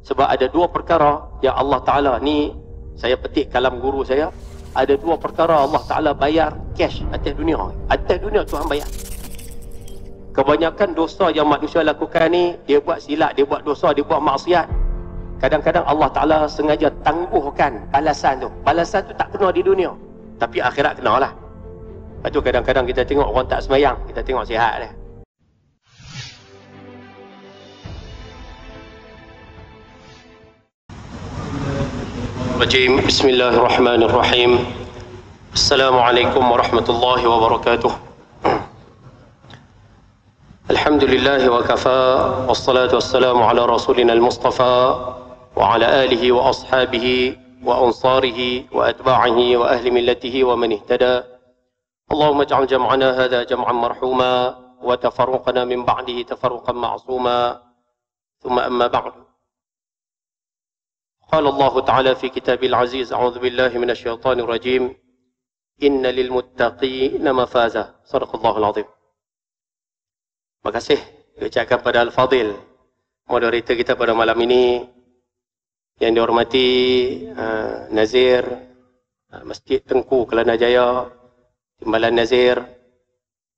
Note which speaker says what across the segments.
Speaker 1: Sebab ada dua perkara yang Allah Ta'ala, ni saya petik kalam guru saya, ada dua perkara Allah Ta'ala bayar cash atas dunia. Atas dunia Tuhan bayar. Kebanyakan dosa yang manusia lakukan ni, dia buat silap, dia buat dosa, dia buat maksiat. Kadang-kadang Allah Ta'ala sengaja tangguhkan balasan tu. Balasan tu tak kena di dunia, tapi akhirat kena lah. Lepas tu kadang-kadang kita tengok orang tak semayang, kita tengok sihat dia. Bismillahirrahmanirrahim. Assalamualaikum warahmatullahi wabarakatuh. Alhamdulillahi wa kafa, wassalatu wassalamu ala rasulina al-mustafa wa ala alihi wa ashabihi wa ansarihi wa atba'ihi wa ahli millatihi wa man ihtada. Allahumma ij'al jam'ana hadha jam'an marhuma wa tafarruqana min ba'dihi tafarruqan ma'suma. Thumma amma ba'du. قال الله تعالى في كتابه العزيز أعوذ بالله من الشيطان الرجيم إن للمتقين مفازة صدق الله العظيم. Terima kasih diucapkan pada Al-Fadil, moderator kita pada malam ini, yang dihormati Nazir Masjid Tengku Kelana Jaya, Timbalan Nazir,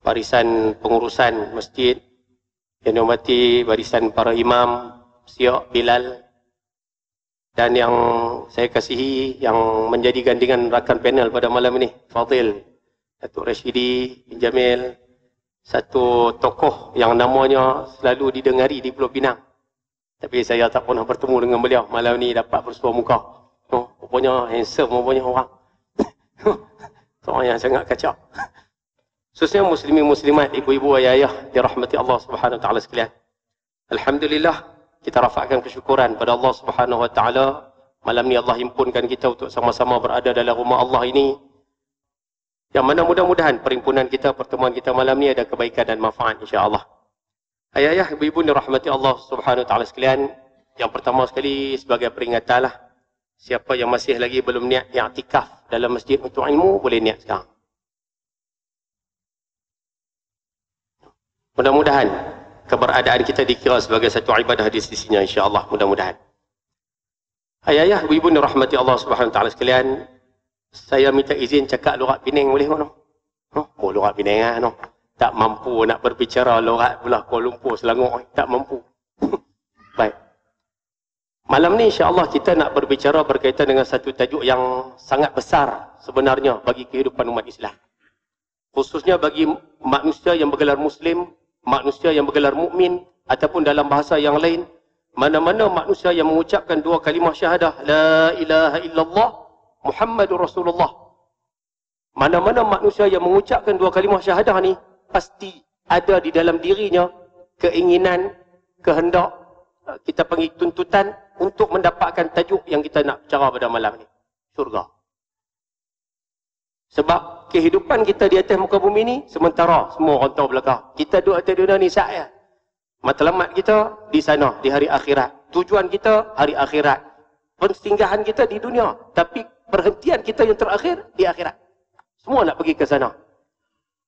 Speaker 1: barisan pengurusan masjid, yang dihormati barisan para imam, Siok Bilal, dan yang saya kasihi yang menjadi gandingan rakan panel pada malam ini, Fadil, Datuk Rashidi bin Jamil, satu tokoh yang namanya selalu didengari di Pulau Pinang. Tapi saya tak pernah bertemu dengan beliau. Malam ni dapat bersua muka. Rupanya handsome, rupanya orang. Seorang yang sangat kacak. Khususnya muslimin muslimat, ibu-ibu, ayah-ayah, dirahmati Allah Subhanahu Wa Taala sekalian. Alhamdulillah, kita rafakkan kesyukuran pada Allah Subhanahu Wa Taala. Malam ni Allah himpunkan kita untuk sama-sama berada dalam rumah Allah ini. Yang mana mudah-mudahan perimpunan kita, pertemuan kita malam ni ada kebaikan dan manfaat insya-Allah. Ayah-ayah, ibu-ibu dirahmati Allah Subhanahu Wa Taala sekalian. Yang pertama sekali sebagai peringatanlah, siapa yang masih lagi belum niat i'tikaf dalam masjid untuk ilmu, boleh niat sekarang. Mudah-mudahan keberadaan kita dikira sebagai satu ibadah di sisinya insya-Allah, mudah-mudahan. Ayah-ayah, ibu-ibu dirahmati Allah Subhanahu Wa Taala sekalian, saya minta izin cakap lorat Penang boleh tak? Oh, lorat Penang ah, no. Tak mampu nak berbicara lorat pula Kuala Lumpur, Selangor, tak mampu. Baik. Malam ni insya-Allah kita nak berbicara berkaitan dengan satu tajuk yang sangat besar sebenarnya bagi kehidupan umat Islam. Khususnya bagi manusia yang bergelar Muslim, manusia yang bergelar mukmin, ataupun dalam bahasa yang lain, mana-mana manusia yang mengucapkan dua kalimah syahadah, la ilaha illallah Muhammadur Rasulullah. Mana-mana manusia yang mengucapkan dua kalimah syahadah ni, pasti ada di dalam dirinya keinginan, kehendak, kita panggil tuntutan untuk mendapatkan tajuk yang kita nak bicara pada malam ni, syurga. Sebab kehidupan kita di atas muka bumi ni sementara, semua orang tahu belakang. Kita duduk atas dunia ni sahaja. Matlamat kita di sana, di hari akhirat. Tujuan kita hari akhirat. Persinggahan kita di dunia, tapi perhentian kita yang terakhir di akhirat. Semua nak pergi ke sana.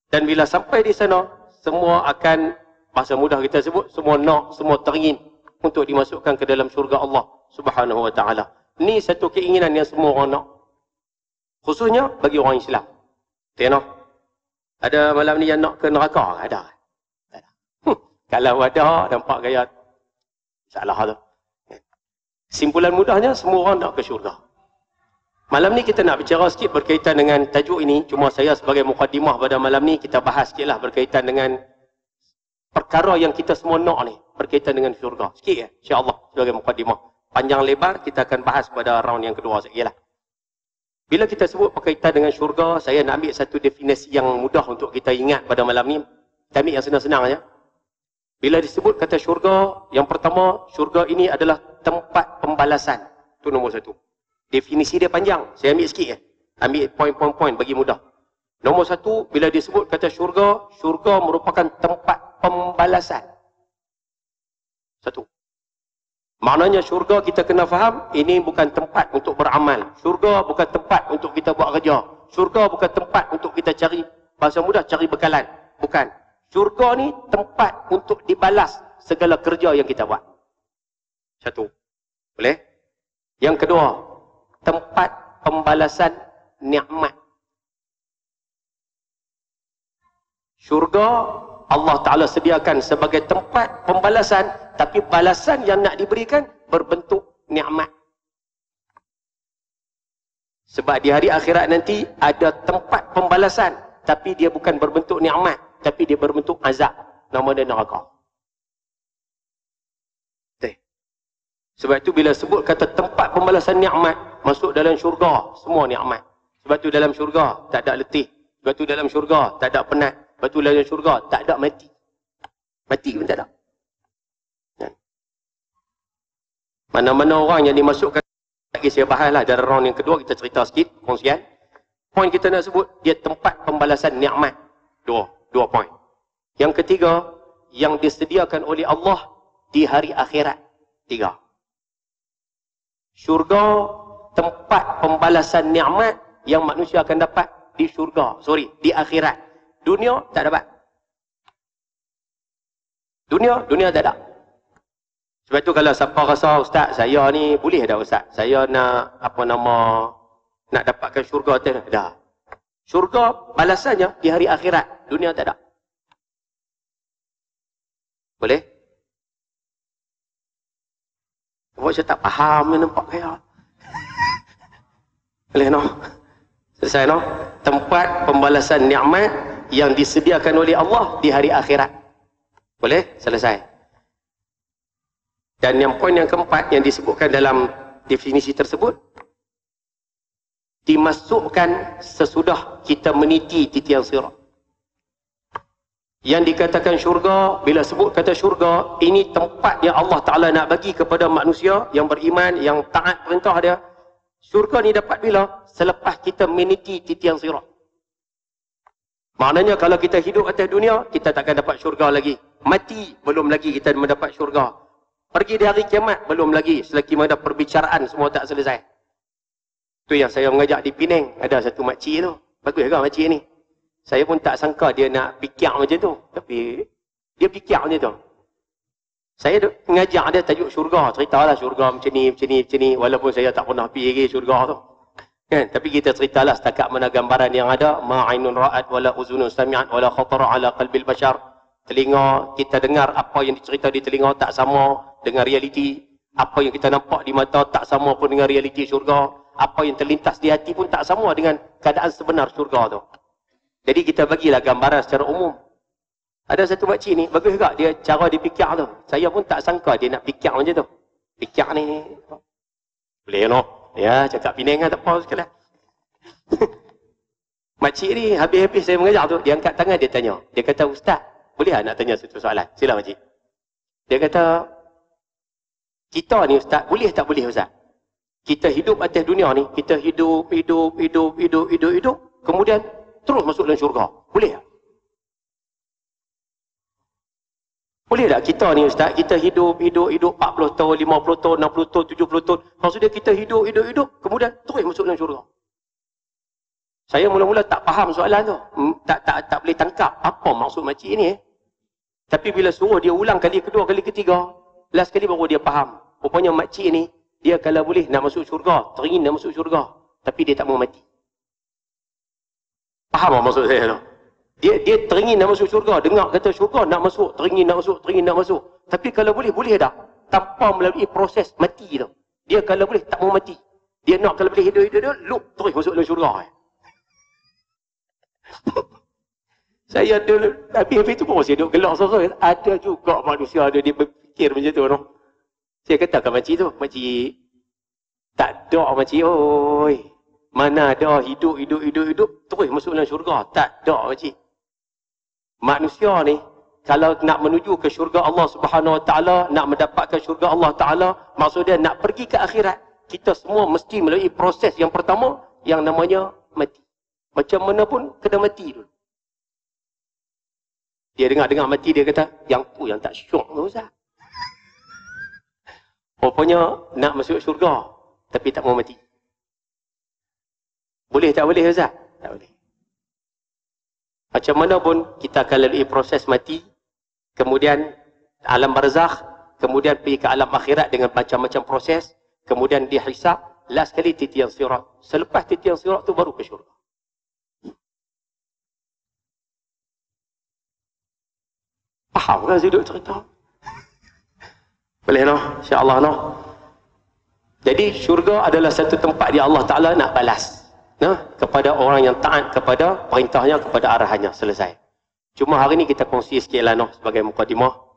Speaker 1: Dan bila sampai di sana, semua akan, bahasa mudah kita sebut, semua nak, semua teringin untuk dimasukkan ke dalam syurga Allah Subhanahu Wa Taala. Ni satu keinginan yang semua orang nak. Khususnya bagi orang Islam. Tengok. Ada malam ni yang nak ke neraka? Ada. Kalau ada, nampak gaya salah tu. Simpulan mudahnya, semua orang nak ke syurga. Malam ni kita nak bicara sikit berkaitan dengan tajuk ini. Cuma saya sebagai mukadimah pada malam ni, kita bahas sikit lah berkaitan dengan perkara yang kita semua nak ni, berkaitan dengan syurga. Sikit ya, insya-Allah sebagai mukadimah. Panjang lebar kita akan bahas pada round yang kedua sikit lah. Bila kita sebut berkaitan dengan syurga, saya nak ambil satu definisi yang mudah untuk kita ingat pada malam ni. Kita ambil yang senang-senang saja. Bila disebut kata syurga, yang pertama, syurga ini adalah tempat pembalasan. Itu nombor satu. Definisi dia panjang. Saya ambil sikit ya. Ambil poin-poin bagi mudah. Nombor satu, bila disebut kata syurga, syurga merupakan tempat pembalasan. Satu. Maknanya syurga kita kena faham, ini bukan tempat untuk beramal. Syurga bukan tempat untuk kita buat kerja. Syurga bukan tempat untuk kita cari, bahasa mudah, cari bekalan. Bukan. Syurga ni tempat untuk dibalas segala kerja yang kita buat. Satu. Boleh? Yang kedua, tempat pembalasan nikmat. Syurga Allah Ta'ala sediakan sebagai tempat pembalasan, tapi balasan yang nak diberikan berbentuk nikmat. Sebab di hari akhirat nanti ada tempat pembalasan, tapi dia bukan berbentuk nikmat, tapi dia berbentuk azab. Nama dia neraka. Sebab itu bila sebut kata tempat pembalasan nikmat, masuk dalam syurga, semua nikmat. Sebab itu dalam syurga tak ada letih. Sebab itu dalam syurga tak ada penat. Sebab itu dalam syurga tak ada mati. Mati pun tak ada. Mana-mana orang yang dimasukkan, lagi saya bahas lah dalam round yang kedua, kita cerita sikit, kongsian. Poin kita nak sebut, dia tempat pembalasan nikmat. Dua poin. Yang ketiga, yang disediakan oleh Allah di hari akhirat. 3. Syurga, tempat pembalasan nikmat yang manusia akan dapat di syurga. Di akhirat. Dunia tak dapat. Dunia tak ada. Sebab tu kalau siapa rasa, Ustaz, saya ni boleh dah Ustaz. Saya nak, nak dapatkan syurga tu dah. Syurga balasannya di hari akhirat. Dunia tak ada. Boleh? Sebab saya tak faham ni nampak kaya. Boleh no? Selesai no? Tempat pembalasan nikmat yang disediakan oleh Allah di hari akhirat. Boleh? Selesai. Dan yang poin yang keempat yang disebutkan dalam definisi tersebut, dimasukkan sesudah kita meniti titian sirat. Yang dikatakan syurga, bila sebut kata syurga, ini tempat yang Allah Ta'ala nak bagi kepada manusia yang beriman, yang taat perintah dia. Syurga ni dapat bila? Selepas kita meniti titian sirat. Maknanya kalau kita hidup atas dunia, kita takkan dapat syurga lagi. Mati, belum lagi kita mendapat syurga. Pergi di hari kiamat, belum lagi. Selagi mana perbicaraan semua tak selesai. Tu yang saya mengajak di Penang, ada satu makcik tu. Bagus ke makcik ni? Saya pun tak sangka dia nak fikir macam tu. Tapi dia fikir macam tu. Saya mengajak dia tajuk syurga. Ceritalah syurga macam ni. Walaupun saya tak pernah pergi lagi syurga tu. Kan? Tapi kita ceritalah setakat mana gambaran yang ada. Ma'ainun ra'at wala uzunun sami'at wala khatara ala qalbil bashar. Telinga kita dengar apa yang dicerita di telinga tak sama dengan realiti. Apa yang kita nampak di mata tak sama pun dengan realiti syurga. Apa yang terlintas di hati pun tak sama dengan keadaan sebenar syurga tu. Jadi kita bagilah gambaran secara umum. Ada satu makcik ni, bagus juga dia cara dia fikir tu. Saya pun tak sangka dia nak fikir macam tu. Fikir ni. Boleh no? Ya, cakap Penang kan tak apa sekali. Makcik ni, habis-habis saya mengajar tu, dia angkat tangan, dia tanya. Dia kata, Ustaz, boleh tak nak tanya satu soalan? Sila makcik. Dia kata, kita ni Ustaz, boleh tak boleh Ustaz? Kita hidup atas dunia ni, kita hidup. Kemudian, terus masuk dalam syurga. Boleh tak? Boleh tak kita ni Ustaz, kita hidup 40 tahun, 50 tahun, 60 tahun, 70 tahun. Maksudnya kita hidup, kemudian terus masuk dalam syurga. Saya mula-mula tak faham soalan tu. Tak boleh tangkap apa maksud makcik ni. Tapi bila suruh dia ulang kali kedua, kali ketiga, last kali baru dia faham. Rupanya makcik ni, dia kalau boleh nak masuk syurga, teringin nak masuk syurga. Tapi dia tak mau mati. Faham apa maksud saya tu? Dia teringin nak masuk syurga. Dengar kata syurga nak masuk. Teringin nak masuk. Tapi kalau boleh tak? Tanpa melalui proses mati tu. Dia kalau boleh tak mau mati. Dia nak kalau boleh hidup, loop terus masuk dalam syurga. Saya dulu, habis tu pun saya duduk gelak sorang. Ada juga manusia ada dia berfikir macam tu. No? Saya katakan makcik tu. Makcik, tak ada makcik. Oi. Mana ada hidup, terus masuk dalam syurga. Tak ada makcik. Manusia ni, kalau nak menuju ke syurga Allah Subhanahu Wa Taala, nak mendapatkan syurga Allah Taala, maksudnya nak pergi ke akhirat, kita semua mesti melalui proses yang pertama, yang namanya mati. Macam mana pun, kena mati dulu. Dia dengar mati, dia kata, yang tu yang tak syok tu Ustaz. Rupanya, nak masuk syurga, tapi tak mau mati. Boleh tak boleh Ustaz? Tak boleh. Macam mana pun kita akan lalui proses mati, kemudian alam barzakh, kemudian pergi ke alam akhirat dengan macam-macam proses, Kemudian dihisab, last kali titian sirat. Selepas titian sirat tu baru ke syurga. Faham kan saya duduk cerita? Boleh no? InsyaAllah no? Jadi syurga adalah satu tempat yang Allah Ta'ala nak balas. Kepada orang yang taat kepada perintahnya, kepada arahannya. Selesai. Cuma hari ni kita kongsi sikit lah no, sebagai mukadimah.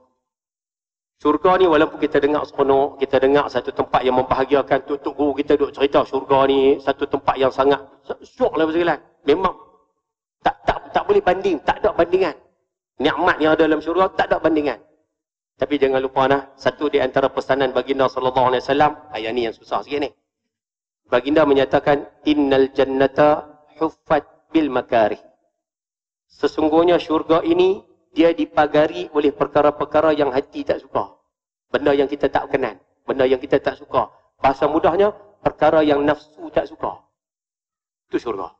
Speaker 1: Syurga ni walaupun kita dengar seronok, kita dengar satu tempat yang membahagiakan, tuk guru kita duk cerita syurga ni satu tempat yang sangat syok lah bersekalian. Memang tak boleh banding, tak ada bandingan. Nikmat yang ada dalam syurga tak ada bandingan. Tapi jangan lupa satu di antara pesanan baginda sallallahu alaihi wasallam, ayat ni yang susah sikit ni. Baginda menyatakan innal jannata huffat bil makarih. Sesungguhnya syurga ini dia dipagari oleh perkara-perkara yang hati tak suka. Benda yang kita tak kenal, benda yang kita tak suka. Bahasa mudahnya, perkara yang nafsu tak suka. Itu syurga.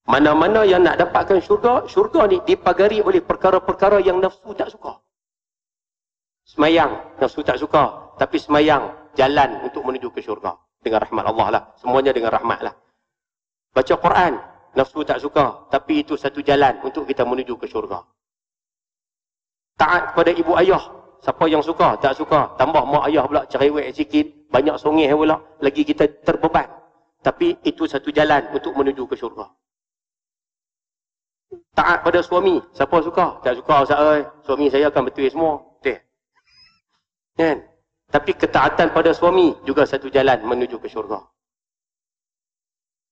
Speaker 1: Mana-mana yang nak dapatkan syurga, syurga ni dipagari oleh perkara-perkara yang nafsu tak suka. Semayang, nafsu tak suka. Tapi semayang, jalan untuk menuju ke syurga. Dengan rahmat Allah lah. Semuanya dengan rahmat lah. Baca Quran, nafsu tak suka. Tapi itu satu jalan untuk kita menuju ke syurga. Taat kepada ibu ayah. Siapa yang suka, tak suka. Tambah mak ayah pula cerewet sikit. Banyak songeh pula. Lagi kita terbeban. Tapi itu satu jalan untuk menuju ke syurga. Taat pada suami. Siapa suka? Tak suka Ustaz. Suami saya akan betul semua. Betul. Kan? Tapi ketaatan pada suami juga satu jalan menuju ke syurga.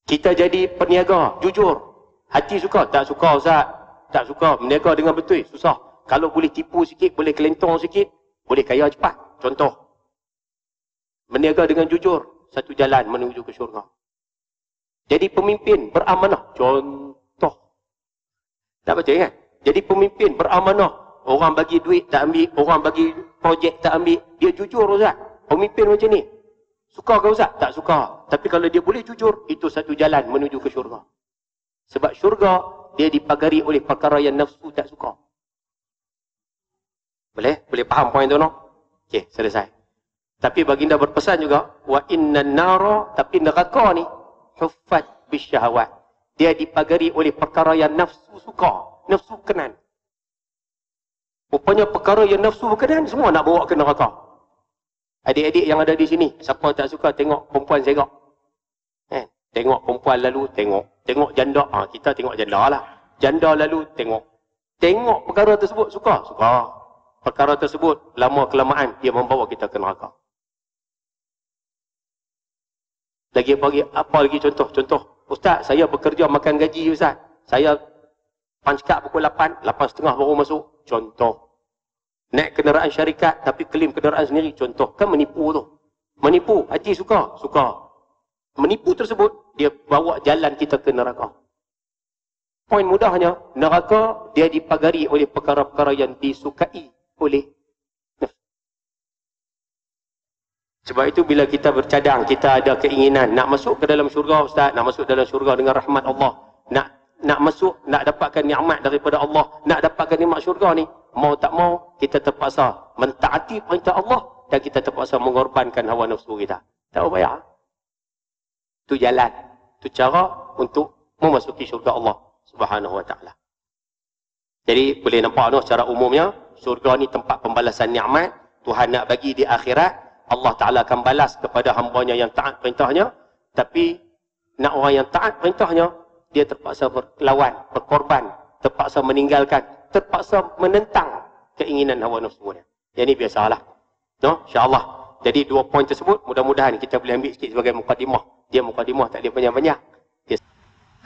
Speaker 1: Kita jadi peniaga, jujur. Hati suka? Tak suka Ustaz. Tak suka. Meniaga dengan betul. Susah. Kalau boleh tipu sikit, boleh kelentong sikit, boleh kaya cepat. Contoh. Meniaga dengan jujur. Satu jalan menuju ke syurga. Jadi pemimpin beramanah. Contoh. Tak betul kan? Jadi pemimpin beramanah. Orang bagi duit tak ambil, orang bagi projek tak ambil. Dia jujur Ustaz. Pemimpin macam ni. Suka ke Ustaz? Tak suka. Tapi kalau dia boleh jujur, itu satu jalan menuju ke syurga. Sebab syurga, dia dipagari oleh perkara yang nafsu tak suka. Boleh? Boleh faham poin tu no? Okey, selesai. Tapi baginda berpesan juga, wa innan nara, tapi neraka ni, huffat bisyahawat. Dia dipagari oleh perkara yang nafsu suka, nafsu kenan. Rupanya perkara yang nafsu berkenan, semua nak bawa ke neraka. Adik-adik yang ada di sini, siapa tak suka tengok perempuan serak? Tengok perempuan lalu, tengok janda. Kita tengok janda lah. Janda lalu, tengok. Tengok perkara tersebut, suka? Suka. Perkara tersebut, lama-kelamaan, dia membawa kita ke neraka. Apa lagi contoh? Contoh, Ustaz, saya bekerja makan gaji Ustaz. Saya punch card pukul 8, 8.30 baru masuk. Contoh. Naik kenderaan syarikat, tapi klaim kenderaan sendiri. Contoh. Kan menipu tu. Menipu. Hati suka? Suka. Menipu tersebut, dia bawa jalan kita ke neraka. Poin mudahnya, neraka dia dipagari oleh perkara-perkara yang disukai oleh nafsu. Sebab itu bila kita bercadang, kita ada keinginan nak masuk ke dalam syurga Ustaz, nak masuk dalam syurga dengan rahmat Allah, nak masuk, nak dapatkan nikmat daripada Allah, nak dapatkan nikmat syurga ni, mau tak mau kita terpaksa mentaati perintah Allah dan kita terpaksa mengorbankan hawa nafsu kita. Tak payah. Itu jalan, itu cara untuk memasuki syurga Allah Subhanahu wa taala. Jadi boleh nampak secara umumnya syurga ni tempat pembalasan nikmat. Tuhan nak bagi di akhirat, Allah Taala akan balas kepada hamba-Nya yang taat perintahnya. Tapi nak orang yang taat perintahnya, dia terpaksa berlawan, berkorban, terpaksa meninggalkan, terpaksa menentang keinginan hawa nafsu-nya. Yang ini biasalah. InsyaAllah. Jadi dua poin tersebut, mudah-mudahan kita boleh ambil sikit sebagai mukadimah. Dia mukadimah tak dia banyak-banyak.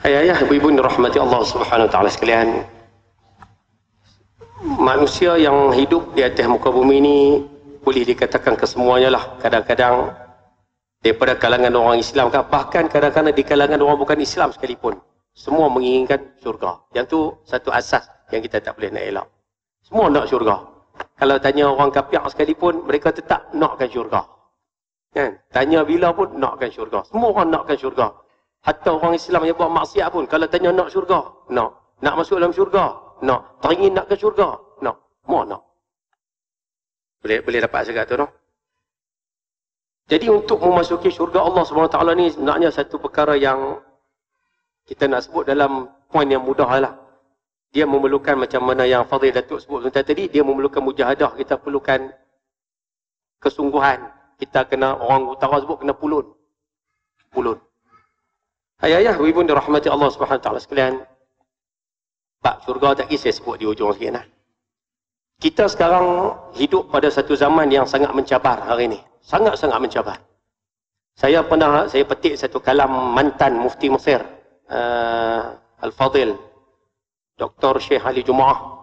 Speaker 1: Ayah-ayah, ibu-ibu dirahmati Allah Subhanahu wa taala sekalian. Manusia yang hidup di atas muka bumi ini boleh dikatakan kesemuanya lah. Kadang-kadang daripada kalangan orang Islam, bahkan kadang-kadang di kalangan orang bukan Islam sekalipun, semua menginginkan syurga. Yang tu satu asas yang kita tak boleh nak elak. Semua nak syurga. Kalau tanya orang kafir sekalipun, mereka tetap nakkan syurga. Kan? Tanya bila pun nakkan syurga. Semua orang nakkan syurga. Hatta orang Islam yang buat maksiat pun, kalau tanya nak syurga, nak. Nak masuk dalam syurga, nak. Teringin nak ke syurga, nak. Semua nak. Boleh dapat sekat tu, no? Jadi untuk memasuki syurga Allah SWT ni sebenarnya satu perkara yang kita nak sebut dalam poin yang mudah lah. Dia memerlukan macam mana yang Fadil Datuk sebut sebentar tadi, dia memerlukan mujahadah, kita perlukan kesungguhan. Kita kena, orang utara sebut kena pulun. Pulun. Ayah-ayah, ibu dirahmati Allah SWT sekalian. Bab syurga tak kisah sebut di ujung sikit lah. Kita sekarang hidup pada satu zaman yang sangat mencabar hari ini. Sangat-sangat mencabar. Saya petik satu kalam mantan Mufti Mesir, Al-Fadil, Dr. Syekh Ali Jumaah.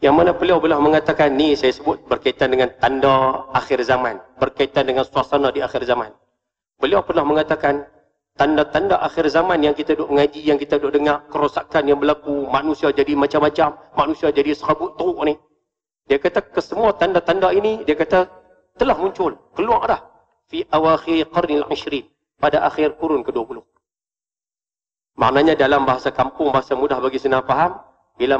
Speaker 1: Yang mana beliau mengatakan, ni saya sebut berkaitan dengan tanda akhir zaman. Berkaitan dengan suasana di akhir zaman. Beliau pernah mengatakan, tanda-tanda akhir zaman yang kita duk mengaji, yang kita duk dengar, kerosakan yang berlaku, manusia jadi macam-macam, manusia jadi serabut teruk ni. Dia kata kesemua tanda-tanda ini, dia kata telah muncul, keluar dah. Fi awakhir qarnil 20, pada akhir kurun ke-20. Maknanya dalam bahasa kampung, bahasa mudah bagi senang faham, bila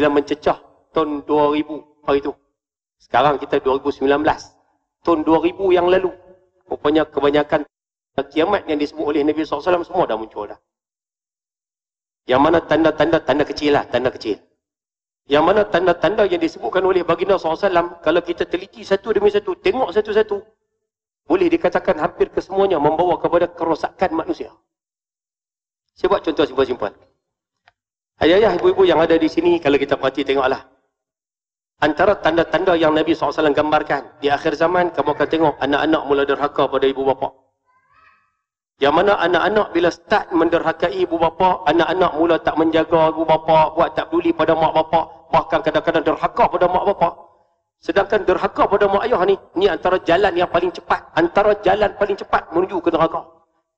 Speaker 1: mencecah tahun 2000 hari itu. Sekarang kita 2019. Tahun 2000 yang lalu, rupanya kebanyakan kiamat yang disebut oleh Nabi SAW semua dah muncul dah. Yang mana tanda kecil lah, tanda kecil. Yang mana tanda-tanda yang disebutkan oleh baginda SAW, kalau kita teliti satu demi satu, tengok satu-satu, boleh dikatakan hampir kesemuanya membawa kepada kerosakan manusia. Saya buat contoh simpel-simpel. Ayah-ayah, ibu-ibu yang ada di sini, kalau kita perhati tengoklah. Antara tanda-tanda yang Nabi SAW gambarkan, di akhir zaman, kamu akan tengok anak-anak mula derhaka pada ibu bapa. Yang mana anak-anak bila start menderhakai ibu bapa, anak-anak mula tak menjaga ibu bapa, buat tak peduli pada mak bapa, bahkan kadang-kadang derhaka pada mak bapa. Sedangkan derhaka pada mak ayah ni antara jalan yang paling cepat, antara jalan paling cepat menuju ke neraka.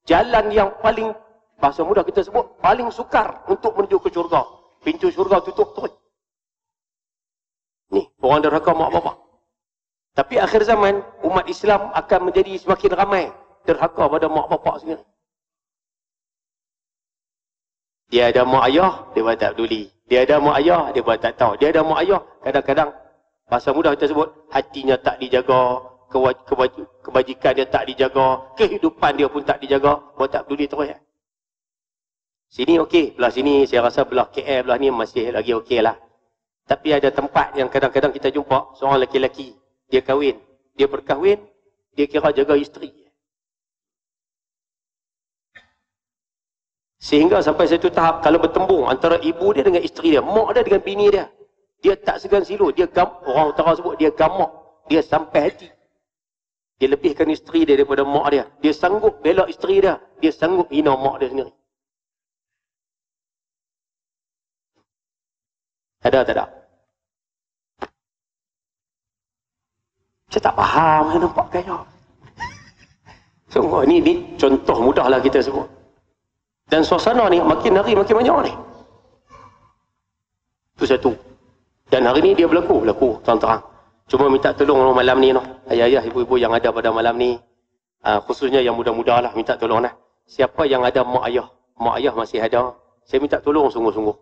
Speaker 1: Jalan yang paling, bahasa mudah kita sebut, paling sukar untuk menuju ke syurga. Pintu syurga tutup terus. Ni, orang derhaka mak bapa. Tapi akhir zaman, umat Islam akan menjadi semakin ramai derhaka pada mak bapak sendiri. Dia ada mak ayah, dia buat tak peduli. Dia ada mak ayah, dia buat tak tahu. Dia ada mak ayah, kadang-kadang bahasa mudah kita sebut, hatinya tak dijaga, kebajikan dia tak dijaga, kehidupan dia pun tak dijaga, buat tak peduli terus. Sini okey, belah sini saya rasa belah KL, belah ni masih lagi okey lah. Tapi ada tempat yang kadang-kadang kita jumpa, seorang lelaki-lelaki, dia kahwin, dia berkahwin, dia kira jaga isteri. Sehingga sampai satu tahap, kalau bertembung antara ibu dia dengan isteri dia, mak dia dengan bini dia, dia tak segan silu, orang utara sebut, dia gamak, dia sampai hati. Dia lebihkan isteri dia daripada mak dia. Dia sanggup bela isteri dia, dia sanggup hina mak dia sendiri. Ada tak ada? Saya tak faham, saya nampak gaya. Sungguh, ni contoh mudahlah kita sebut. Dan suasana ni makin hari makin banyak ni. Itu satu. Dan hari ni dia berlaku terang-terang. Cuma minta tolong malam ni noh. Ayah-ayah, ibu-ibu yang ada pada malam ni, khususnya yang muda-muda lah, minta tolong lah. Siapa yang ada mak ayah masih ada, saya minta tolong sungguh-sungguh.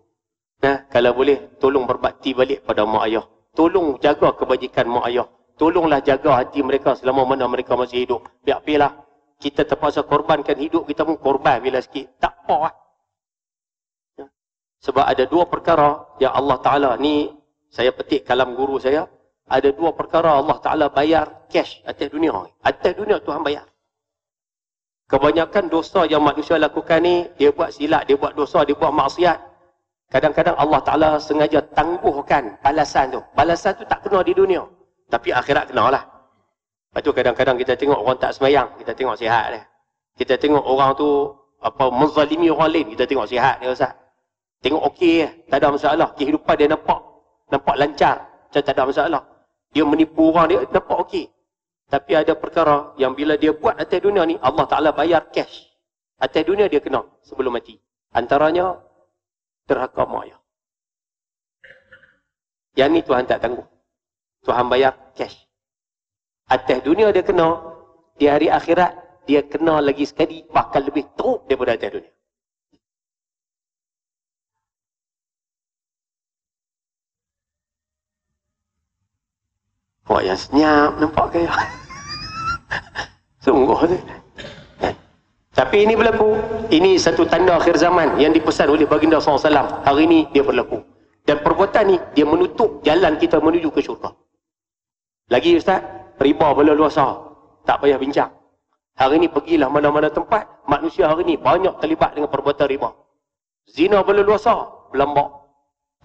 Speaker 1: Nah, kalau boleh, tolong berbakti balik pada mak ayah. Tolong jaga kebajikan mak ayah. Tolonglah jaga hati mereka selama mana mereka masih hidup. Biar-biarlah kita terpaksa korbankan hidup kita pun korban bila sikit. Tak apa lah. Ya. Sebab ada dua perkara yang Allah Ta'ala, ni saya petik kalam guru saya, ada dua perkara Allah Ta'ala bayar cash atas dunia. Atas dunia Tuhan bayar. Kebanyakan dosa yang manusia lakukan ni, dia buat silap, dia buat dosa, dia buat maksiat. Kadang-kadang Allah Ta'ala sengaja tangguhkan balasan tu. Balasan tu tak kena di dunia. Tapi akhirat kena lah. Lepas tu kadang-kadang kita tengok orang tak semayang, kita tengok sihat dia. Kita tengok orang tu menzalimi orang lain, kita tengok sihat dia Ustaz. Tengok okey, tak ada masalah. Kehidupan dia nampak lancar, macam tak ada masalah. Dia menipu orang dia, nampak okey. Tapi ada perkara yang bila dia buat atas dunia ni, Allah Ta'ala bayar cash. Atas dunia dia kena sebelum mati. Antaranya, derhaka mak ayah. Yang ni Tuhan tak tangguh. Tuhan bayar cash. Atas dunia dia kena, di hari akhirat dia kena lagi sekali, bahkan lebih teruk daripada atas dunia. Wah, yang senyap, nampak ke ya? sungguh tu. Tapi ini berlaku. Ini satu tanda akhir zaman yang dipesan oleh baginda SAW. Hari ini dia berlaku. Dan perbuatan ni, dia menutup jalan kita menuju ke syurga. Lagi Ustaz, riba berleluasa. Tak payah bincang. Hari ini pergilah mana-mana tempat, manusia hari ini banyak terlibat dengan perbuatan riba. Zina berleluasa, berlambak.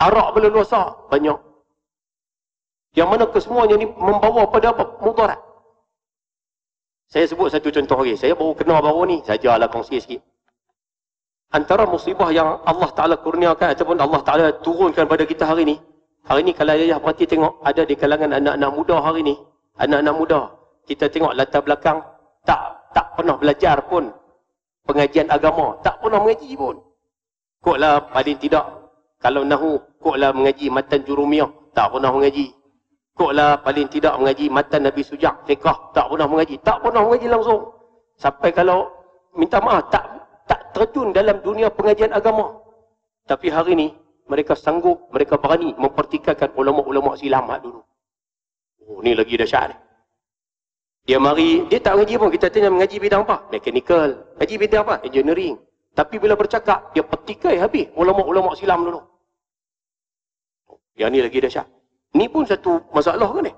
Speaker 1: Arak berleluasa, banyak. Yang mana kesemuanya ni membawa pada apa? Mudarat. Saya sebut satu contoh lagi. Saya baru ni. Sajalah kongsi sikit. Antara musibah yang Allah Ta'ala kurniakan ataupun Allah Ta'ala turunkan pada kita hari ni. Hari ni kalau ayah perhati tengok. Ada di kalangan anak-anak muda hari ni. Anak-anak muda. Kita tengok latar belakang. Tak pernah belajar pun. Pengajian agama. Tak pernah mengaji pun. Koklah paling tidak. Kalau nahu. Koklah mengaji matan jurumiyah. Tak pernah mengaji. Koklah paling tidak mengaji matan Nabi Sujak, fiqah, tak pernah mengaji. Tak pernah mengaji langsung. Sampai kalau minta maaf, tak terjun dalam dunia pengajian agama. Tapi hari ni, mereka sanggup, mereka berani mempertikaikan ulama-ulama silam dulu. Oh, ni lagi dahsyat ni. Dia mari, dia tak mengaji pun. Kita tanya mengaji bidang apa? Mechanical. Mengaji bidang apa? Engineering. Tapi bila bercakap, dia petikai habis ulama-ulama silam dulu. Yang ni lagi dahsyat. Ni pun satu masalah kan ni?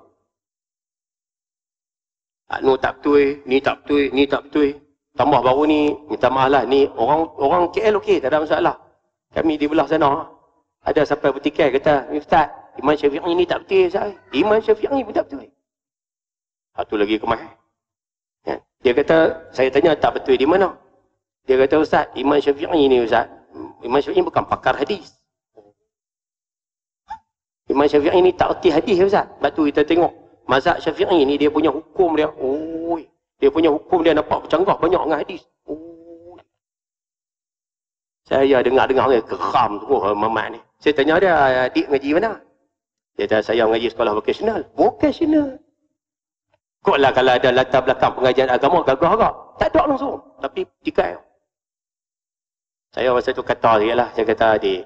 Speaker 1: Anu tak betul, ni tak betul, ni tak betul. Tambah baru ni, minta maaf lah. Ni orang KL okey, tak ada masalah. Kami di belah sana, ada sampai bertikai kata, Ustaz, Imam Syafi'i ni tak betul, Ustaz. Imam Syafi'i pun tak betul. Satu lagi kemah. Ya. Dia kata, saya tanya tak betul di mana? Dia kata, Ustaz, Imam Syafi'i ni Ustaz. Imam Syafi'i bukan pakar hadis. Imam Syafi'i ni tak erti hadis ya Ustaz. Sebab tu kita tengok mazhab Syafi'i ni dia punya hukum dia. Oh, dia punya hukum dia nampak bercanggah banyak dengan hadis. Oh. Saya dengar-dengar dia geram tu mamat ni. Saya tanya dia, adik ngaji mana? Dia kata saya ngaji sekolah vocational. Vocational. Kok lah kalau ada latar belakang pengajian agama gagah agak. Tak ada langsung. Tapi tikai. Saya masa tu kata dia lah. Saya kata adik,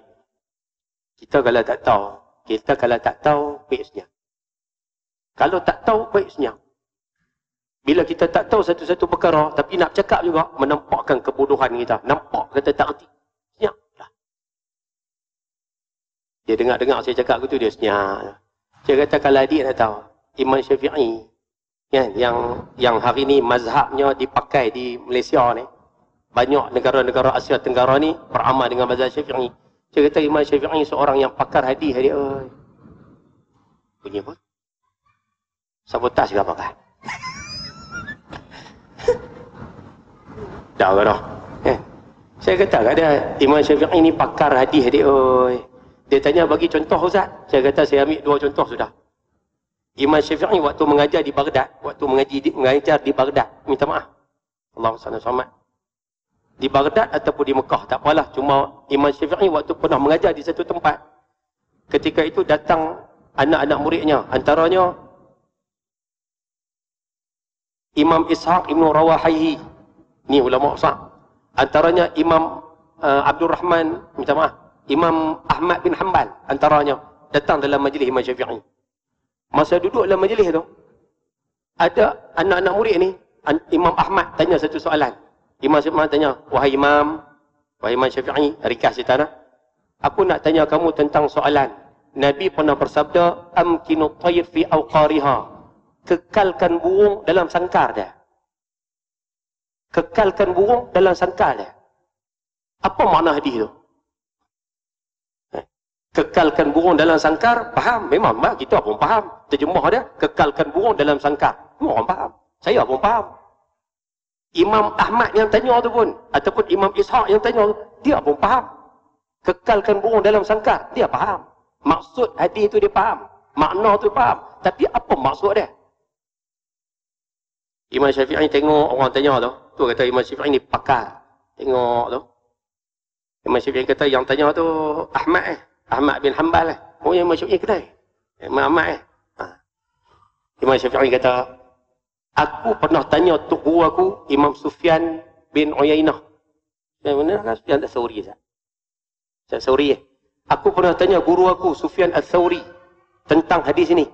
Speaker 1: kita kalau tak tahu, baik senyap. Kalau tak tahu, baik senyap. Bila kita tak tahu satu-satu perkara, tapi nak cakap juga, menampakkan kebodohan kita. Nampak kata tak erti. Senyap lah. Dia dengar-dengar saya cakap gitu, dia senyap. Saya kata kalau adik nak tahu, Imam Syafi'i, kan, yang hari ni mazhabnya dipakai di Malaysia ni, banyak negara-negara Asia Tenggara ni beramal dengan mazhab Syafi'i. Saya kata Imam Syafi'i seorang yang pakar hadis dia. Bunyi apa? Sabotaj ke apa kan? Dah ke dah? Saya kata kat dia, Imam Syafi'i ni pakar hadis dia. Dia tanya bagi contoh Ustaz. Saya kata saya ambil 2 contoh sudah. Imam Syafi'i waktu mengajar di Baghdad, waktu mengajar di Baghdad, minta maaf. Allahumma salli alaihi di Baghdad ataupun di Mekah, tak apalah. Cuma Imam Syafi'i waktu pernah mengajar di satu tempat. Ketika itu datang anak-anak muridnya. Antaranya Imam Ishaq Ibn Rawahayhi. Ni ulama besar. Antaranya Imam Abdul Rahman, minta maaf, Imam Ahmad bin Hanbal. Antaranya datang dalam majlis Imam Syafi'i. Masa duduk dalam majlis tu, ada anak-anak murid ni, Imam Ahmad tanya satu soalan. Imam Syafi'i tanya, wahai Imam Syafi'i, ringkas cerita nak. Aku nak tanya kamu tentang soalan. Nabi pernah bersabda, amkinu tayr fi awqariha. Kekalkan burung dalam sangkar dia. Kekalkan burung dalam sangkar dia. Apa makna hadis tu? Kekalkan burung dalam sangkar, faham? Memang kita pun faham. Terjemah dia, kekalkan burung dalam sangkar. Semua orang faham. Saya pun faham. Imam Ahmad yang tanya tu pun, ataupun Imam Ishaq yang tanya tu, dia pun faham. Kekalkan burung dalam sangkar, dia faham. Maksud hadis tu dia faham. Makna tu faham. Tapi apa maksud dia? Imam Syafi'i tengok orang tanya tu. Tu kata Imam Syafi'i ni pakar. Tengok tu. Imam Syafi'i kata yang tanya tu Ahmad bin Hanbal . Oh, Imam Syafi'i kata Imam Ahmad . Imam Syafi'i kata, aku pernah tanya tok guru aku, Imam Sufyan bin Uyainah. Yang mana kan? Sufyan al-Thawri. Al-Thawri. Aku pernah tanya guru aku, Sufyan al-Thawri, tentang hadis ini.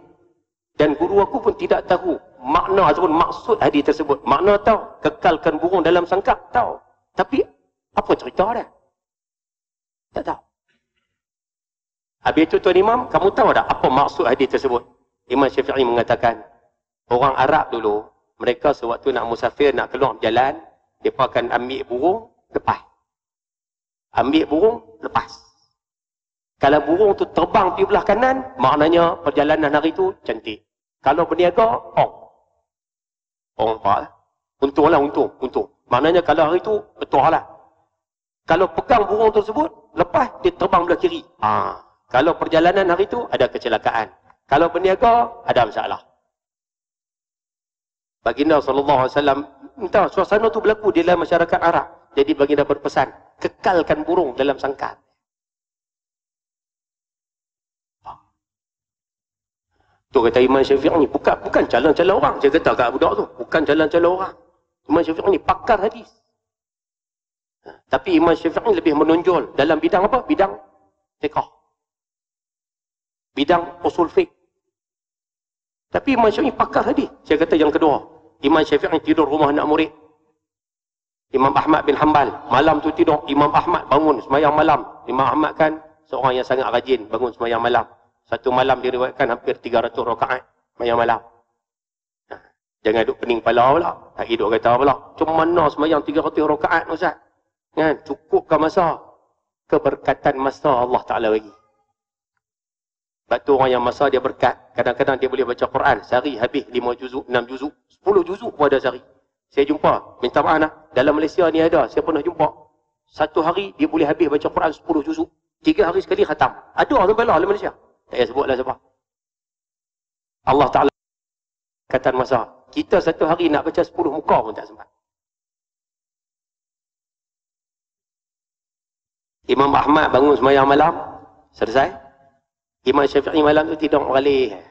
Speaker 1: Dan guru aku pun tidak tahu makna ataupun maksud hadis tersebut. Makna tahu, kekalkan burung dalam sangkar, tahu. Tapi apa cerita dia? Tak tahu. Habis itu Tuan Imam, kamu tahu tak apa maksud hadis tersebut? Imam Syafi'i mengatakan, orang Arab dulu, mereka sewaktu nak musafir, nak keluar berjalan, mereka akan ambil burung, lepas. Ambil burung, lepas. Kalau burung tu terbang pergi belah kanan, maknanya perjalanan hari tu cantik. Kalau berniaga, apa lah? Untung lah, untung. Maknanya kalau hari tu, betul lah. Kalau pegang burung tersebut, lepas dia terbang belah kiri. Kalau perjalanan hari tu, ada kecelakaan. Kalau berniaga, ada masalah. Baginda SAW minta suasana tu berlaku di dalam masyarakat Arab. Jadi baginda berpesan, kekalkan burung dalam sangkar. Tu kata Imam Syafi'i ni, bukan calon-calon orang. Saya kata kat budak tu, bukan calon-calon orang. Imam Syafi'i ni pakar hadis. Tapi Imam Syafi'i lebih menonjol dalam bidang apa? Bidang fiqh. Bidang usul fiqh. Tapi Imam Syafi'i pakar hadis. Saya kata yang kedua, Imam Syafi'i tidur rumah anak murid. Imam Ahmad bin Hanbal, malam tu tidur, Imam Ahmad bangun semayang malam. Imam Ahmad kan seorang yang sangat rajin bangun semayang malam. Satu malam diriwayatkan hampir 300 rakaat semayang malam. Jangan duduk pening kepala pula. Tak hidup kata pula. Cuma mana semayang 300 rakaat Ustaz? Kan? Cukupkan masa? Keberkatan masa Allah Ta'ala bagi. Sebab tu orang yang masa dia berkat. Kadang-kadang dia boleh baca Quran. Sehari habis 5 juzuk, 6 juzuk, 10 juzuk pun ada sehari. Saya jumpa, minta maaf lah. Dalam Malaysia ni ada, saya pernah jumpa. Satu hari dia boleh habis baca Quran 10 juzuk. 3 hari sekali khatam. Ada orang belah dalam Malaysia. Tak payah sebutlah siapa. Allah Ta'ala kata masa. Kita satu hari nak baca 10 muka pun tak sempat. Imam Ahmad bangun semayang malam. Selesai. Imam Syafi'i malam tu tidur balik.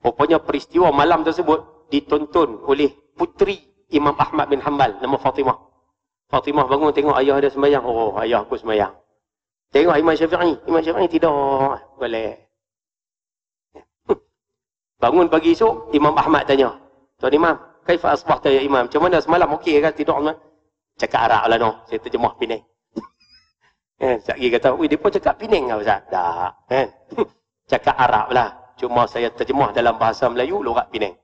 Speaker 1: Rupanya peristiwa malam tersebut ditonton oleh puteri Imam Ahmad bin Hanbal. Nama Fatimah. Fatimah bangun tengok ayah dia semayang. Oh, ayah aku semayang. Tengok Imam Syafi'i. Imam Syafi'i tidur. Boleh. Bangun pagi esok, Imam Ahmad tanya. Tuan Imam, kaifa asbahta ya Imam? Macam mana semalam okey kan tidur? Cakap Arab lah no. Saya terjemah Penang. Sekejap lagi kata, dia pun cakap Penang lah Ustaz. Tak. Cakap Arab lah. Cuma saya terjemah dalam bahasa Melayu, logat Penang.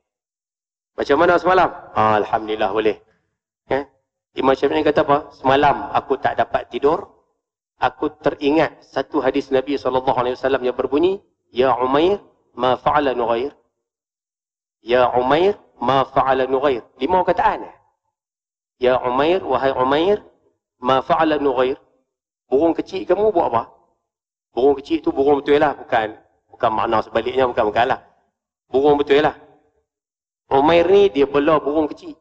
Speaker 1: Macam mana semalam? Alhamdulillah boleh. Imam Syafi'i kata apa? Semalam aku tak dapat tidur. Aku teringat satu hadis Nabi SAW yang berbunyi, Ya Umair, ma fa'ala Nughair. Ya Umair, ma fa'ala Nughair. 5 kataan. Ya Umair, wahai Umair, ma fa'ala Nughair. Burung kecil kamu buat apa? Burung kecil tu burung betul lah. Bukan makna sebaliknya, bukan lah. Burung betul lah. Umair ni dia bela burung kecil.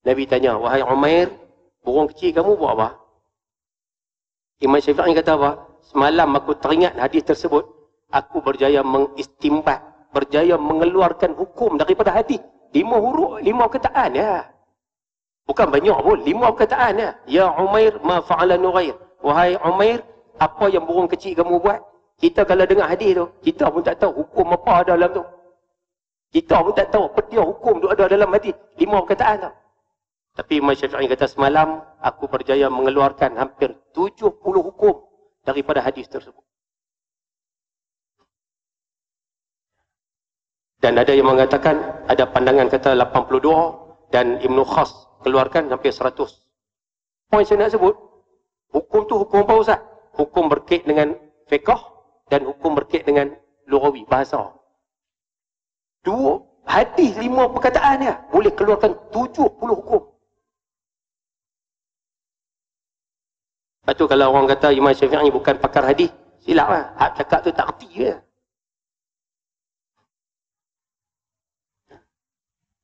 Speaker 1: Nabi tanya, wahai Umair, burung kecil kamu buat apa? Imam Syafi'i kata apa? Semalam aku teringat hadis tersebut. Aku berjaya mengistimbat, berjaya mengeluarkan hukum daripada hadis. 5 huruf, 5 kataan ya. Bukan banyak pun, 5 kataan ya. Ya Umair, ma fa'ala Nughair. Wahai Umair, apa yang burung kecil kamu buat? Kita kalau dengar hadis tu, kita pun tak tahu hukum apa ada dalam tu. Kita pun tak tahu apa dia hukum tu ada dalam hadis. 5 kataan tu. Tapi Imam Syafi'i kata semalam aku berjaya mengeluarkan hampir 70 hukum daripada hadis tersebut. Dan ada yang mengatakan, ada pandangan kata 82 dan Ibn Khas keluarkan hampir 100. Poin saya nak sebut, hukum tu hukum apa Ustaz? Hukum berkait dengan fiqh dan hukum berkait dengan lughawi, bahasa. Dua hadis 5 perkataan dia boleh keluarkan 70 hukum. Lepas tu kalau orang kata Imam Syafi'i bukan pakar hadis, silap lah. Hak cakap tu tak erti je.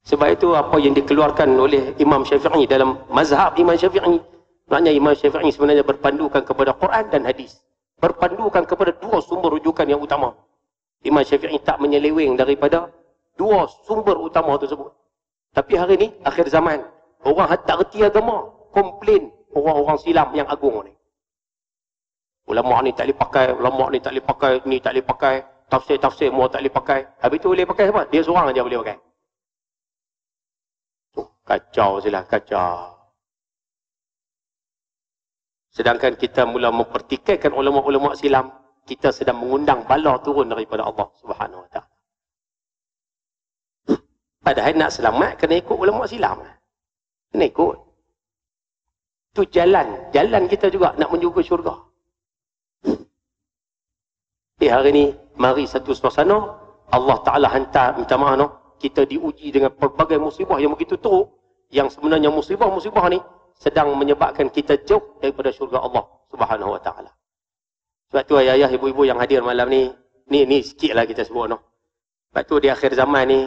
Speaker 1: Sebab itu apa yang dikeluarkan oleh Imam Syafi'i dalam mazhab Imam Syafi'i, maknanya Imam Syafi'i sebenarnya berpandukan kepada Quran dan hadis. Berpandukan kepada 2 sumber rujukan yang utama. Imam Syafi'i tak menyeleweng daripada 2 sumber utama tersebut. Tapi hari ni, akhir zaman, orang tak erti agama, komplain orang-orang silam yang agung ni. Ulama ni tak boleh pakai, ulama ni tak boleh pakai, tafsir-tafsir semua tak boleh pakai. Habis tu boleh pakai apa? Dia seorang aja boleh pakai. Kacau silah, kacau. Sedangkan kita mula mempertikaikan ulama-ulama silam, kita sedang mengundang bala turun daripada Allah Subhanahu Wa Taala. Padahal nak selamat kena ikut ulama silam. Kena ikut. Itu jalan kita juga nak menuju ke syurga. Hari ni mari satu suasana, Allah Taala hantar, minta maaf no, kita diuji dengan pelbagai musibah yang begitu teruk, yang sebenarnya musibah-musibah ni sedang menyebabkan kita jauh daripada syurga Allah Subhanahu Wa Taala. Sebab tu ayah-ayah, ibu-ibu yang hadir malam ni sikitlah kita sebut no. Sebab tu di akhir zaman ni,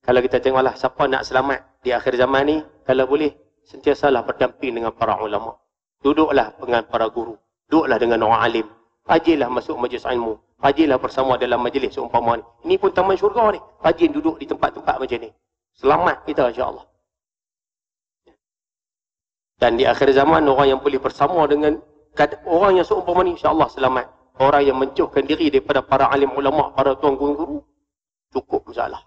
Speaker 1: kalau kita tengoklah siapa nak selamat di akhir zaman ni, kalau boleh sentiasalah berdamping dengan para ulama. Duduklah dengan para guru, duduklah dengan orang alim. Rajinlah masuk majlis ilmu, rajinlah bersama dalam majlis seumpama ni. Ini pun taman syurga ni. Rajin duduk di tempat-tempat macam ni. Selamat kita insya-Allah. Dan di akhir zaman, orang yang boleh bersama dengan orang yang seumpama ni, insya-Allah selamat. Orang yang menjauhkan diri daripada para alim ulama, para tuan guru, cukup insya-Allah.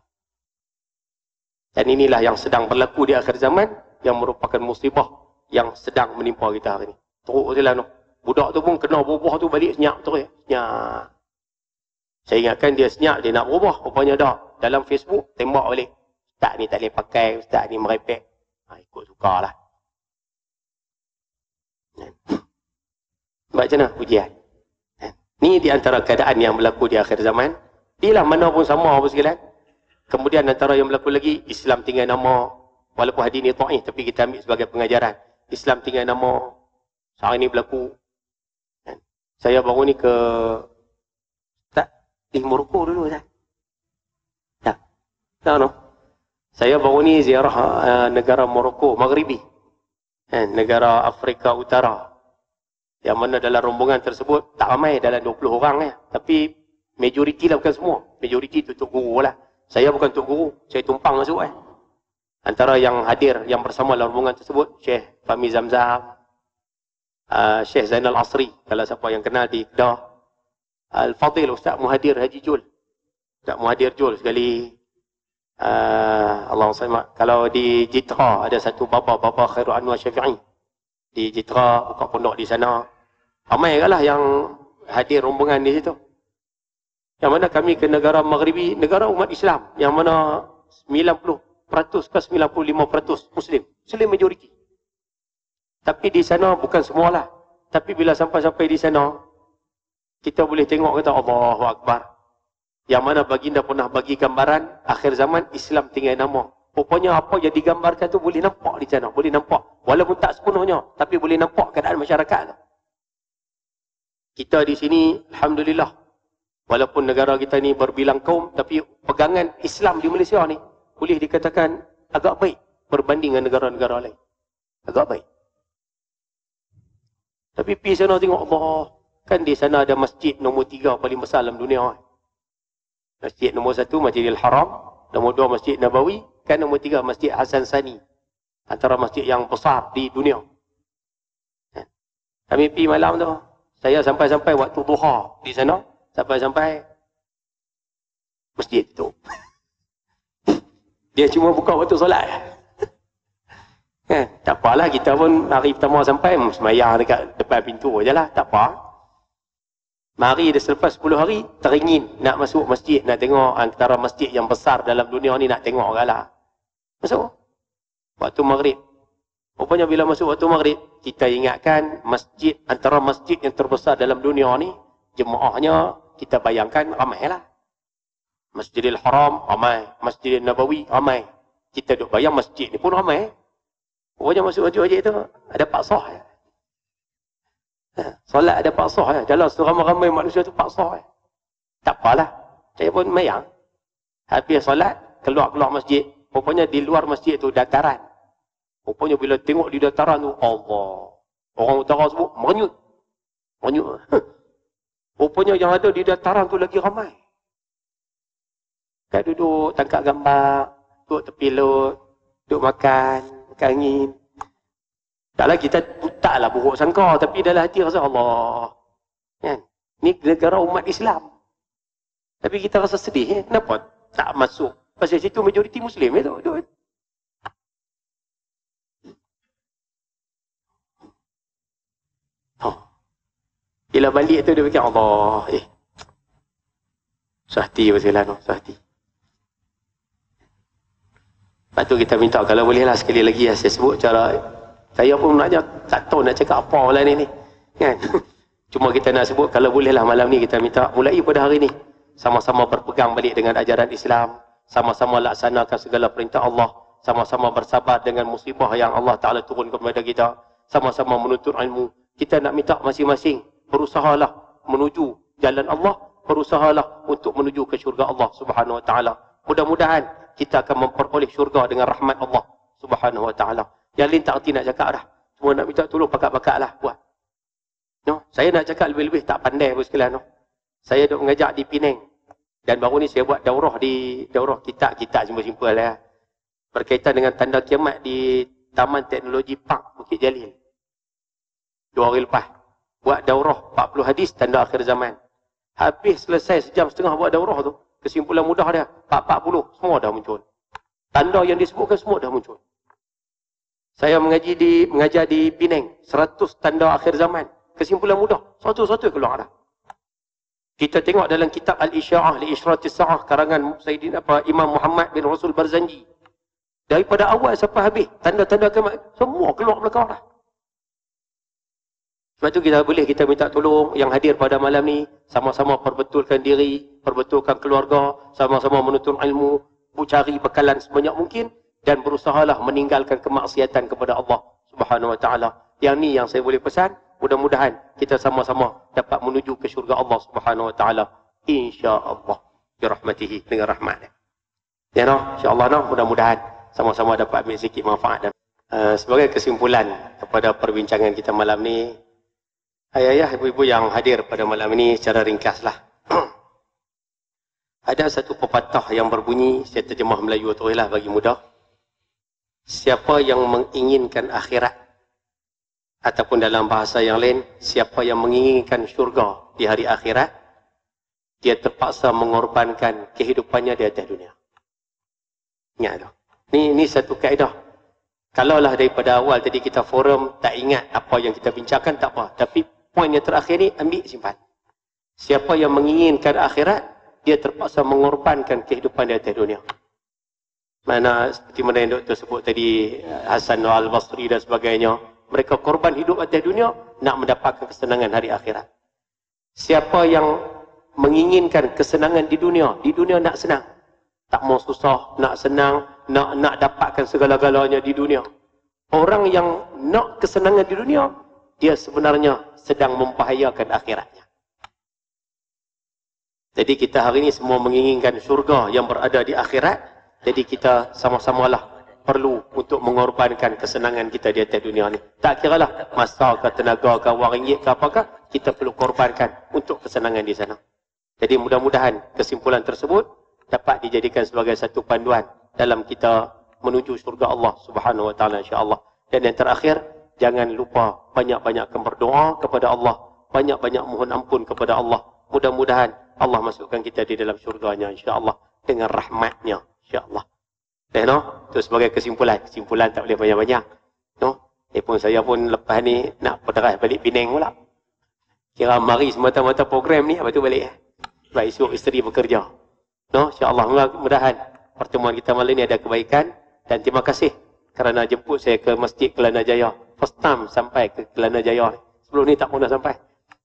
Speaker 1: Dan inilah yang sedang berlaku di akhir zaman, yang merupakan musibah yang sedang menimpa kita hari ni. Teruk je lah no. Budak tu pun kena berubah tu balik senyap terus. Senyap. Saya ingatkan dia senyap, dia nak berubah. Rupanya dah. Dalam Facebook, tembak balik. Ustaz ni tak boleh pakai, ustaz ni merepek. Ikut sukarlah. Macam mana ujian? Ni di antara keadaan yang berlaku di akhir zaman. Inilah mana pun sama apa sekalian. Kemudian antara yang berlaku lagi, Islam tinggal nama. Walaupun hadis ni ta'ih, tapi kita ambil sebagai pengajaran. Islam tinggal nama. Sekarang ni berlaku. Saya baru ni ke di Morocco dulu tak? Tak no. Saya baru ni ziarah negara Morocco, Maghribi. Negara Afrika Utara. Yang mana dalam rombongan tersebut tak ramai, dalam 20 orang ya. Tapi majoriti lah, bukan semua. Majoriti tu tok guru lah. Saya bukan tok guru, saya tumpang masuk Antara yang hadir yang bersama dalam rombongan tersebut, Syekh Fahmi Zamzam, Syekh Zainal Asri, kalau siapa yang kenal di Kedah. Al-Fadil Ustaz Muhadir Haji Jul. Ustaz Muhadir Jul sekali. Allahumma kalau di Jitra ada satu bapa Khairul Anwar Syafi'i. Di Jitra buka pondok di sana. Ramai lah yang hadir rombongan di situ. Yang mana kami ke negara Maghribi, negara umat Islam, yang mana 90% ke 95% Muslim. Muslim majoriti. Tapi di sana bukan semualah. Tapi bila sampai di sana, kita boleh tengok kata Allahu Akbar. Yang mana baginda pernah bagi gambaran akhir zaman Islam tinggal nama. Rupanya apa yang digambarkan tu boleh nampak di sana, boleh nampak. Walaupun tak sepenuhnya, tapi boleh nampak keadaan masyarakat tu. Kita di sini alhamdulillah, walaupun negara kita ni berbilang kaum, tapi pegangan Islam di Malaysia ni boleh dikatakan agak baik berbanding dengan negara-negara lain. Agak baik. Tapi pergi sana tengok Allah. Kan di sana ada masjid nombor 3 paling besar dalam dunia. Masjid nombor 1 Masjidil Haram. Nombor 2 Masjid Nabawi. Kan nombor 3 Masjid Hasan Sani. Antara masjid yang besar di dunia. Kami pergi malam tu. Saya sampai-sampai waktu duha di sana. Sampai-sampai masjid tu. Dia cuma buka waktu solat. Tak apalah, kita pun hari pertama sampai semayang dekat depan pintu je lah. Tak apa. Mari dah selepas 10 hari, teringin nak masuk masjid, nak tengok antara masjid yang besar dalam dunia ni, nak tengok ke lah. Masuk. Waktu maghrib. Rupanya bila masuk waktu maghrib, kita ingatkan masjid, antara masjid yang terbesar dalam dunia ni, jemaahnya kita bayangkan ramai lah. Masjidil Haram, ramai. Masjidil Nabawi, ramai. Kita duk bayang masjid ni pun ramai. Rupanya masuk wajib tu, ada paksah. Solat ada paksah. Dalam seramai-ramai manusia tu paksah. Tak apalah. Saya pun mayang. Habis solat, keluar masjid. Rupanya di luar masjid tu dataran. Rupanya bila tengok di dataran tu, Allah. Orang utara sebut, merenyut. Merenyut. Rupanya yang ada di dataran tu lagi ramai. Kan duduk, tangkap gambar, duduk tepi laut, duduk makan angin. Taklah kita taklah buruk sangka, tapi dalam hati rasa Allah. Kan? Ni negara umat Islam. Tapi kita rasa sedih. Kenapa tak masuk? Pasal situ majoriti Muslim itu. Bila balik tu dia fikir, Allah, sahti bersilah no, sahti. Lepas tu kita minta, kalau bolehlah sekali lagi saya sebut cara, saya pun tak tahu nak cakap apa lah ni kan. Cuma kita nak sebut, kalau bolehlah malam ni kita minta, mulai pada hari ni, sama-sama berpegang balik dengan ajaran Islam, sama-sama laksanakan segala perintah Allah, sama-sama bersabar dengan musibah yang Allah Ta'ala turun kepada kita, sama-sama menuntut ilmu. Kita nak minta masing-masing, berusahalah menuju jalan Allah, berusahalah untuk menuju ke syurga Allah Subhanahu Wa Ta'ala. Mudah-mudahan kita akan memperoleh syurga dengan rahmat Allah Subhanahu Wa Ta'ala. Yang lain tak erti nak cakap dah. Cuma nak minta tolong pakat-pakat lah buat. No? Saya nak cakap lebih-lebih tak pandai pun sekalian. No? Saya duk mengajar di Penang. Dan baru ni saya buat daurah kitab simple-simple lah. Berkaitan dengan tanda kiamat di Taman Teknologi Park Bukit Jalil. 2 hari lepas. Buat daurah 40 hadis tanda akhir zaman. Habis selesai sejam setengah buat daurah tu. Kesimpulan mudah dia. 40 semua dah muncul. Tanda yang disebutkan semua dah muncul. Saya mengajar di Penang. 100 tanda akhir zaman. Kesimpulan mudah. Satu-satu keluar dah. Kita tengok dalam kitab Al-Isya'ah li Isyratis Sa'ah karangan Imam Muhammad bin Rasul Barzanji. Daripada awal sampai habis, tanda-tanda kiamat semua keluar belakang dah. Sebab tu kita minta tolong yang hadir pada malam ni, sama-sama perbetulkan diri, perbetulkan keluarga, sama-sama menuntut ilmu, cari bekalan sebanyak mungkin dan berusahalah meninggalkan kemaksiatan kepada Allah Subhanahu Wa Ta'ala. Yang ni yang saya boleh pesan. Mudah-mudahan kita sama-sama dapat menuju ke syurga Allah Subhanahu Wa Ta'ala. InsyaAllah. Birahmatihi. Dengan rahmatnya. Ya no? InsyaAllah no? Mudah-mudahan sama-sama dapat ambil sikit manfaat. Dan sebagai kesimpulan kepada perbincangan kita malam ni, ayah-ayah, ibu-ibu yang hadir pada malam ini secara ringkaslah. Ada satu pepatah yang berbunyi, saya terjemah Melayu tu lah bagi mudah. Siapa yang menginginkan akhirat, ataupun dalam bahasa yang lain, siapa yang menginginkan syurga di hari akhirat, dia terpaksa mengorbankan kehidupannya di atas dunia. Ingat tu. Ni satu kaedah. Kalaulah daripada awal tadi kita forum tak ingat apa yang kita bincangkan, tak apa. Tapi poin yang terakhir ni ambil simpan. Siapa yang menginginkan akhirat, dia terpaksa mengorbankan kehidupan di atas dunia. Seperti mana yang doktor sebut tadi, Hasan Al-Basri dan sebagainya. Mereka korban hidup atas dunia nak mendapatkan kesenangan hari akhirat. Siapa yang menginginkan kesenangan di dunia nak senang. Tak mau susah, nak senang, nak dapatkan segala-galanya di dunia. Orang yang nak kesenangan di dunia, dia sebenarnya sedang membahayakan akhiratnya. Jadi kita hari ini semua menginginkan syurga yang berada di akhirat. Jadi kita sama-samalah perlu untuk mengorbankan kesenangan kita di atas dunia ni. Tak kiralah masa ke tenaga ke wang ringgit ke apakah, kita perlu korbankan untuk kesenangan di sana. Jadi mudah-mudahan kesimpulan tersebut dapat dijadikan sebagai satu panduan dalam kita menuju syurga Allah Subhanahu Wa Ta'ala insya-Allah. Dan yang terakhir, jangan lupa banyak-banyak berdoa kepada Allah, banyak-banyak mohon ampun kepada Allah. Mudah-mudahan Allah masukkan kita di dalam syurganya insya-Allah dengan rahmatnya insya-Allah. No? Itu sebagai kesimpulan. Kesimpulan tak boleh banyak-banyak. No? Saya pun lepas ni nak berderah balik Penang pula. Kira mari semata-mata program ni, lepas tu balik. Sebab esok isteri bekerja. No? InsyaAllah mudah-mudahan pertemuan kita malam ni ada kebaikan. Dan terima kasih kerana jemput saya ke Masjid Kelana Jaya. First time sampai ke Kelana Jaya. Sebelum ni tak pernah sampai.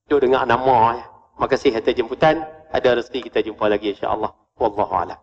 Speaker 1: Duduk dengar nama. Terima kasih atas jemputan. Ada rezeki kita jumpa lagi insyaAllah. Wallahu'alam.